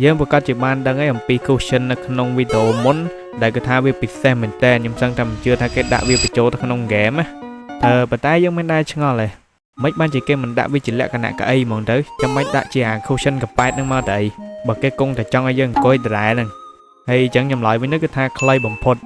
យើងប្រកាសជាបានដឹងហើយអំពី cushion នៅក្នុងវីដេអូមុនដែលគេថាវាពិសេសមែនតើខ្ញុំសឹងតែមិនជឿថាគេដាក់វាបញ្ចូលទៅក្នុងហ្គេមណាប៉ុន្តែយើងមិនដែលឆ្ងល់ទេមិនបានជាគេមិនដាក់វាជាលក្ខណៈកៅអីហ្មងទៅចាំបាច់ដាក់ជាអា cushion កប៉ែតហ្នឹងមកទៅអីបើគេគង់តែចង់ឲ្យយើងអង្គុយដដែលហ្នឹងហើយអញ្ចឹងចម្លើយវិញនោះគឺថាខ្លីបំផុត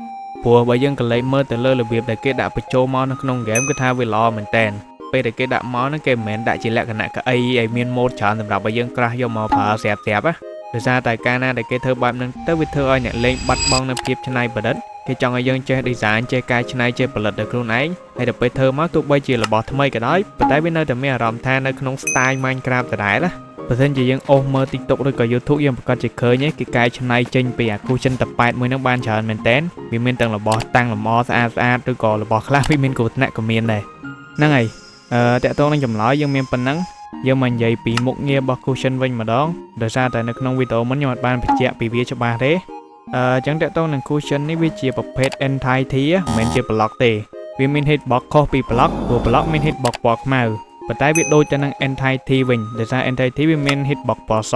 ព្រោះបើយើងកលេចមើលទៅលើរបៀបដែលគេដាក់បញ្ចូលមកនៅក្នុងហ្គេមគឺថាវាល្អមែនតើពេលដែលគេដាក់មកហ្នឹងគេមិនមែនដាក់ជាលក្ខណៈកៅអីឲ្យមានម៉ូដច្រើនសម្រាប់ឲ្យយើងក្រាស់យកមកប្រើស្រាប់ៗណាដោយសារតែកាលណាដែលគេធ្វើបែបហ្នឹងទៅវាធ្វើឲ្យអ្នកលេងបាត់បង់នូវភាពច្នៃប្រឌិតគេចង់ឲ្យយើងចេះ design ចេះកែច្នៃចេះផលិតដោយខ្លួនឯងហើយដល់ពេលធ្វើមកទោះបីជារបស់ថ្មីក៏ដោយប៉ុន្តែវានៅតែមានអារម្មណ៍ថានៅក្នុង style Minecraft ដដែលណាបើមិនជាយើងអូសមើល TikTok ឬក៏ YouTube យើងប្រកាសជាឃើញគេកែច្នៃចេញពីអា cushion តប៉ែតមួយហ្នឹងបានច្រើនមែនតើវាមានទាំងរបស់តាំងលម្អស្អាតឬក៏របស់ខ្លះវាមានគ្រោះថ្នាក់ក៏មានដែរហ្នឹងហើយតាក់ទងនឹងចម្លើយយើងមានប៉ុណ្ណឹងយើងមកនិយាយពីមុខងាររបស់ cushion វិញម្ដងដោយសារតែនៅក្នុងវីដេអូមុនខ្ញុំអត់បានបញ្ជាក់ពីវាច្បាស់ទេអញ្ចឹងតាក់ទងនឹង cushion នេះវាជាប្រភេទ entity មិនមែនជា block ទេវាមាន hitbox ខុសពី block ព្រោះ block មាន hitbox ពណ៌ខ្មៅប៉ុន្តែវាដូចទៅនឹង entity វិញដោយសារ entity វាមាន hitbox ពណ៌ស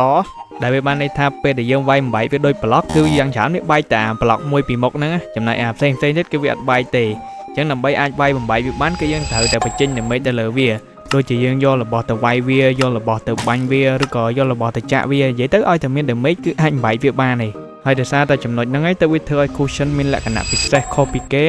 ដែលវាបានន័យថាពេលដែលយើងវាយបំបែកវាដូច block គឺយ៉ាងច្រើនវាបែកតែ block មួយពីមុខហ្នឹងចំណែកអាផ្សេងទៀតគឺវាអត់បែកទេអញ្ចឹងដើម្បីអាចវាយបំបែកវាបានគឺយើងត្រូវតែបញ្ចេញ damage ទៅលើវាដូចជាយើងយករបស់ទៅវាយវាយករបស់ទៅបាញ់វាឬក៏យករបស់ទៅចាក់វានិយាយទៅឲ្យតែមាន damage គឺអាចបំបែកវាបានទេហើយដោយសារតែចំណុចហ្នឹងហើយទៅវាធ្វើឲ្យ cushion មានលក្ខណៈពិសេសខុសពីគេ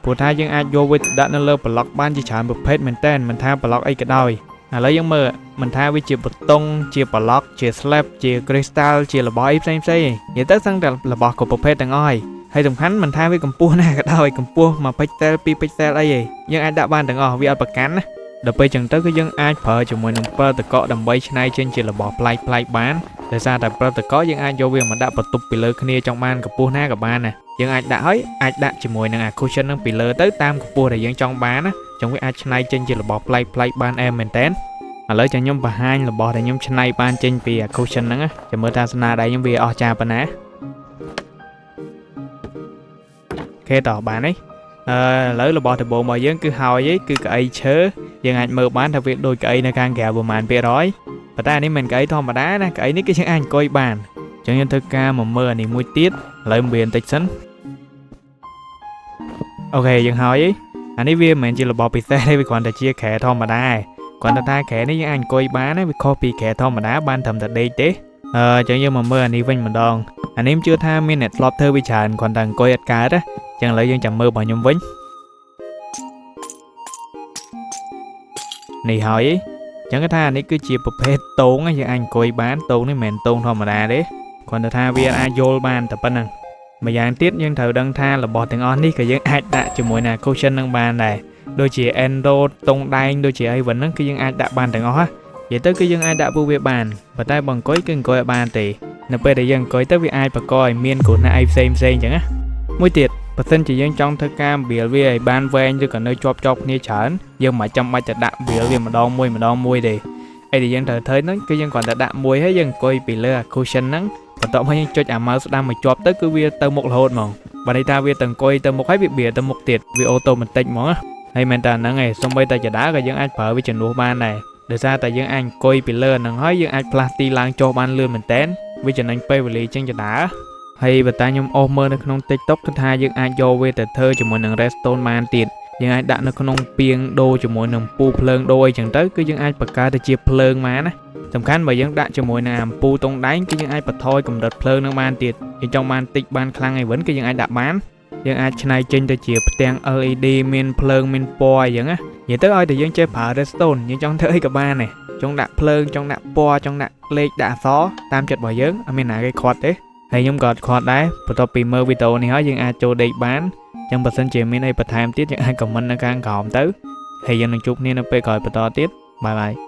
ព្រោះថាយើងអាចយកវាទៅដាក់នៅលើ block បានជាច្រើនប្រភេទមែនតើមិនថា block អីក៏ដោយឥឡូវយើងមើលមិនថាវាជាបតុងជា block ជា slab ជា crystal ជារបស់អីផ្សេងនិយាយទៅសឹងតែរបស់គ្រប់ប្រភេទទាំងអស់ហើយសំខាន់មិនថាវាកម្ពស់ណាក៏ដោយកម្ពស់1 pixel 2 pixel អីយើងអាចដាក់បានទាំងអស់វាអត់ប្រកាន់ណាដល់ពេលចឹងទៅគឺយើងអាចប្រើជាមួយនឹងពិលតកកដើម្បីច្នៃចេញជារបស់ប្លែកបានដោយសារតែពិលតកកយើងអាចយកវាមកដាក់បន្ទប់ពីលើគ្នាចង់បានកម្ពស់ណាក៏បានណាយើងអាចដាក់ហើយអាចដាក់ជាមួយនឹងអា cushion ហ្នឹងពីលើទៅតាមកម្ពស់ដែលយើងចង់បានណាចឹងវាអាចច្នៃចេញជារបស់ប្លែកបានមែនតើឥឡូវចាំខ្ញុំបង្ហាញរបស់ដែលខ្ញុំច្នៃបានចេញពីអា cushion ហ្នឹងចាំមើលថាស្នាដៃខ្ញុំវាអស្ចារ្យប៉ុណ្ណាអូខេតោះបានទេឥឡូវរបស់ដំបូងរបស់យើងគឺហើយគឺកៅអីឈើយើងអាចមើលបានថាវាដូចកៅអីនៅខាងក្រៅប្រហែល%ប៉ុន្តែអានេះមិនមែនកៅអីធម្មតាណាកៅអីនេះគឺយើងអាចអង្គុយបានអញ្ចឹងយើងធ្វើការមកមើលអានេះមួយទៀតឥឡូវមើលបន្តិចសិនអូខេយើងហើយអានេះវាមិនមែនជារបស់ពិសេសទេវាគ្រាន់តែជាខែធម្មតាគ្រាន់តែថាខែនេះយើងអាចអង្គុយបានវាខុសពីខែធម្មតាបានត្រឹមតែដេកទេអញ្ចឹងយើងមកមើលអានេះវិញម្ដងអានេះជឿថាមានអ្នកធ្លាប់ធ្វើវាច្រើនគ្រាន់តែអង្គុយអត់កើតណាចឹងឥឡូវយើងចាំមើលរបស់ខ្ញុំវិញនេះហើយចឹងគេថាអានេះគឺជាប្រភេទតោងយើងអាចអង្គុយបានតោងនេះមិនមែនតោងធម្មតាទេគ្រាន់តែថាវាអាចយល់បានតែប៉ុណ្្នឹងម្យ៉ាងទៀតយើងត្រូវដឹងថារបស់ទាំងអស់នេះក៏យើងអាចដាក់ជាមួយនឹង cushion នឹងបានដែរដូចជា endo តុងដែងដូចជាអីវិញហ្នឹងគឺយើងអាចដាក់បានទាំងអស់និយាយទៅគឺយើងអាចដាក់ពួកវាបានប៉ុន្តែបើអង្គុយគឺអង្គុយអត់បានទេនៅពេលដែលយើងអង្គុយទៅវាអាចបង្កឲ្យមានគ្រោះថ្នាក់អីផ្សេងចឹងណាមួយទៀតបើសិនជាយើងចង់ធ្វើការវាលវាឲ្យបានវែងឬក៏នៅជាប់គ្នាច្រើនយើងមិនចាំបាច់ទៅដាក់វាលវាម្ដងមួយទេអីដែលយើងត្រូវធ្វើហ្នឹងគឺយើងគ្រាន់តែដាក់មួយហើយយើងអង្គុយពីលើ cushion ហ្នឹងបន្ទាប់មកយើងចុចអា mouse ស្ដាំឲ្យជាប់ទៅគឺវាទៅមុខរហូតហ្មងបើន័យថាវាទៅអង្គុយទៅមុខហើយវាបៀទៅមុខទៀតវាអូតូម៉ាទិកហ្មងហើយមិនតែហ្នឹងឯងសូម្បីតែចដាក៏យើងអាចប្រើវាជំនួសបានដែរដោយសារតែយើងអាចអង្គុយពីលើហ្នឹងហើយយើងអាចផ្លាស់ទីឡើងចុះបានលឿនមែនតើវាចំណេញពេលវេលាជាងចដាហើយបើតាខ្ញុំអូសមើលនៅក្នុង TikTok គឺថាយើងអាចយកវាទៅធ្វើជាមួយនឹង redstone បានទៀតយើងអាចដាក់នៅក្នុងពាងដូរជាមួយនឹងពូភ្លើងដូរអីចឹងទៅគឺយើងអាចបង្កើតទៅជាភ្លើងបានណាសំខាន់បើយើងដាក់ជាមួយនឹងអាំពូតុងដែងគឺយើងអាចបន្ថយកម្រិតភ្លើងនឹងបានទៀតយើងចង់បានតិចបានខ្លាំងអីវិញគឺយើងអាចដាក់បានយើងអាចច្នៃចេញទៅជាផ្ទាំង LED មានភ្លើងមានពណ៌អីចឹងណានិយាយទៅឲ្យតែយើងចេះប្រើ redstone យើងចង់ធ្វើអីក៏បានដែរចង់ដាក់ភ្លើងចង់ដាក់ពណ៌ចង់ដាក់លេខដាក់អក្សរតាមចិត្តរបស់យើងអត់មានណាគេខាត់ទេហើយខ្ញុំក៏ខាត់ដែរបន្ទាប់ពីមើលវីដេអូនេះហើយយើងអាចចូលដេកបានចឹងបើសិនជាមានអីបន្ថែមទៀតយើងអាច comment នៅខាងក្រោមទៅហើយយើងនឹងជួបគ្នានៅពេលក្រោយបន្តទៀតបាយ